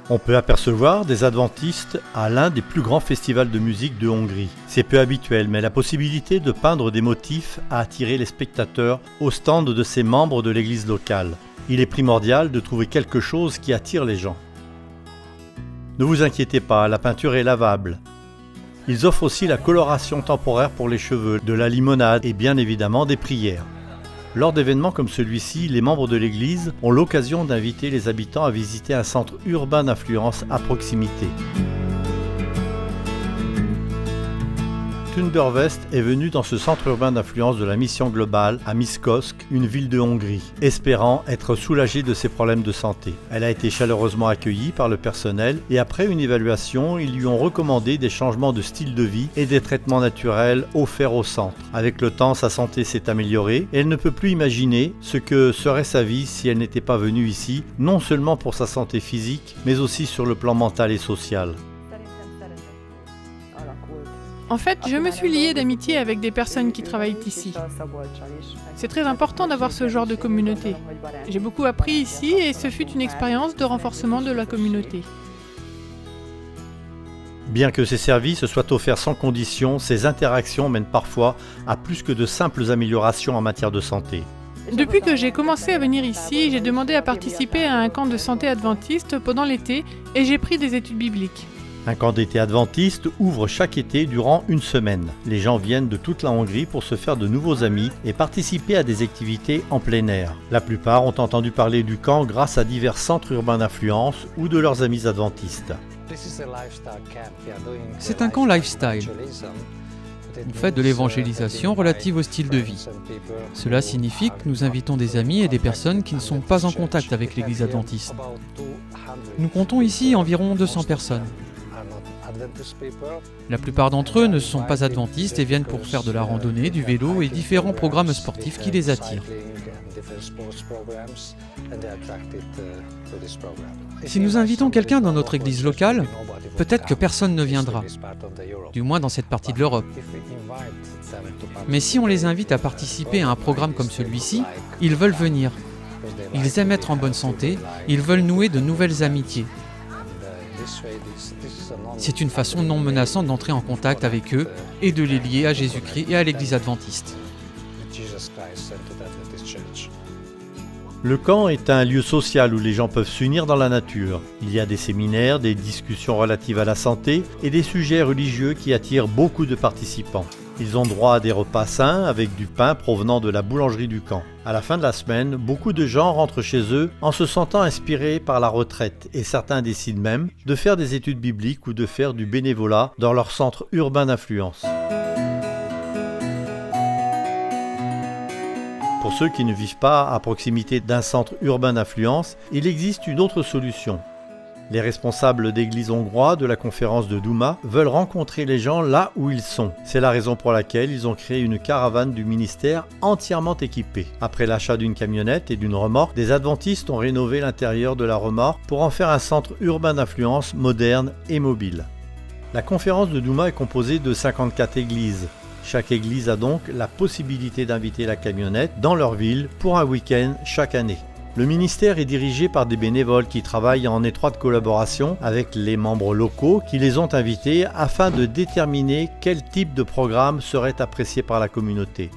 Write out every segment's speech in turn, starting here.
On peut apercevoir des adventistes à l'un des plus grands festivals de musique de Hongrie. C'est peu habituel, mais la possibilité de peindre des motifs a attiré les spectateurs au stand de ces membres de l'église locale. Il est primordial de trouver quelque chose qui attire les gens. Ne vous inquiétez pas, la peinture est lavable. Ils offrent aussi la coloration temporaire pour les cheveux, de la limonade et bien évidemment des prières. Lors d'événements comme celui-ci, les membres de l'église ont l'occasion d'inviter les habitants à visiter un centre urbain d'influence à proximité. Thundervest est venu dans ce centre urbain d'influence de la mission globale à Miskolc, une ville de Hongrie, espérant être soulagée de ses problèmes de santé. Elle a été chaleureusement accueillie par le personnel et après une évaluation, ils lui ont recommandé des changements de style de vie et des traitements naturels offerts au centre. Avec le temps, sa santé s'est améliorée et elle ne peut plus imaginer ce que serait sa vie si elle n'était pas venue ici, non seulement pour sa santé physique, mais aussi sur le plan mental et social. En fait, je me suis liée d'amitié avec des personnes qui travaillent ici. C'est très important d'avoir ce genre de communauté. J'ai beaucoup appris ici et ce fut une expérience de renforcement de la communauté. Bien que ces services soient offerts sans condition, ces interactions mènent parfois à plus que de simples améliorations en matière de santé. Depuis que j'ai commencé à venir ici, j'ai demandé à participer à un camp de santé adventiste pendant l'été et j'ai pris des études bibliques. Un camp d'été adventiste ouvre chaque été durant une semaine. Les gens viennent de toute la Hongrie pour se faire de nouveaux amis et participer à des activités en plein air. La plupart ont entendu parler du camp grâce à divers centres urbains d'influence ou de leurs amis adventistes. C'est un camp lifestyle. On fait de l'évangélisation relative au style de vie. Cela signifie que nous invitons des amis et des personnes qui ne sont pas en contact avec l'église adventiste. Nous comptons ici environ 200 personnes. La plupart d'entre eux ne sont pas adventistes et viennent pour faire de la randonnée, du vélo et différents programmes sportifs qui les attirent. Si nous invitons quelqu'un dans notre église locale, peut-être que personne ne viendra, du moins dans cette partie de l'Europe. Mais si on les invite à participer à un programme comme celui-ci, ils veulent venir. Ils aiment être en bonne santé, ils veulent nouer de nouvelles amitiés. C'est une façon non menaçante d'entrer en contact avec eux et de les lier à Jésus-Christ et à l'Église adventiste. Le camp est un lieu social où les gens peuvent s'unir dans la nature. Il y a des séminaires, des discussions relatives à la santé et des sujets religieux qui attirent beaucoup de participants. Ils ont droit à des repas sains avec du pain provenant de la boulangerie du camp. À la fin de la semaine, beaucoup de gens rentrent chez eux en se sentant inspirés par la retraite et certains décident même de faire des études bibliques ou de faire du bénévolat dans leur centre urbain d'influence. Pour ceux qui ne vivent pas à proximité d'un centre urbain d'influence, il existe une autre solution. Les responsables d'églises hongrois de la conférence de Douma veulent rencontrer les gens là où ils sont. C'est la raison pour laquelle ils ont créé une caravane du ministère entièrement équipée. Après l'achat d'une camionnette et d'une remorque, des adventistes ont rénové l'intérieur de la remorque pour en faire un centre urbain d'influence moderne et mobile. La conférence de Douma est composée de 54 églises. Chaque église a donc la possibilité d'inviter la camionnette dans leur ville pour un week-end chaque année. Le ministère est dirigé par des bénévoles qui travaillent en étroite collaboration avec les membres locaux qui les ont invités afin de déterminer quel type de programme serait apprécié par la communauté.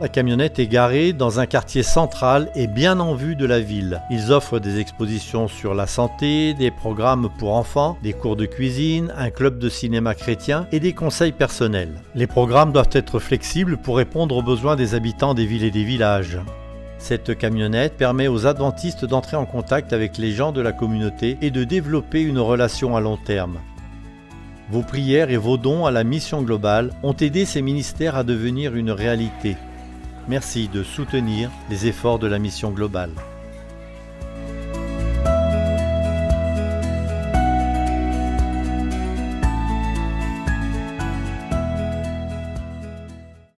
La camionnette est garée dans un quartier central et bien en vue de la ville. Ils offrent des expositions sur la santé, des programmes pour enfants, des cours de cuisine, un club de cinéma chrétien et des conseils personnels. Les programmes doivent être flexibles pour répondre aux besoins des habitants des villes et des villages. Cette camionnette permet aux adventistes d'entrer en contact avec les gens de la communauté et de développer une relation à long terme. Vos prières et vos dons à la mission globale ont aidé ces ministères à devenir une réalité. Merci de soutenir les efforts de la mission globale.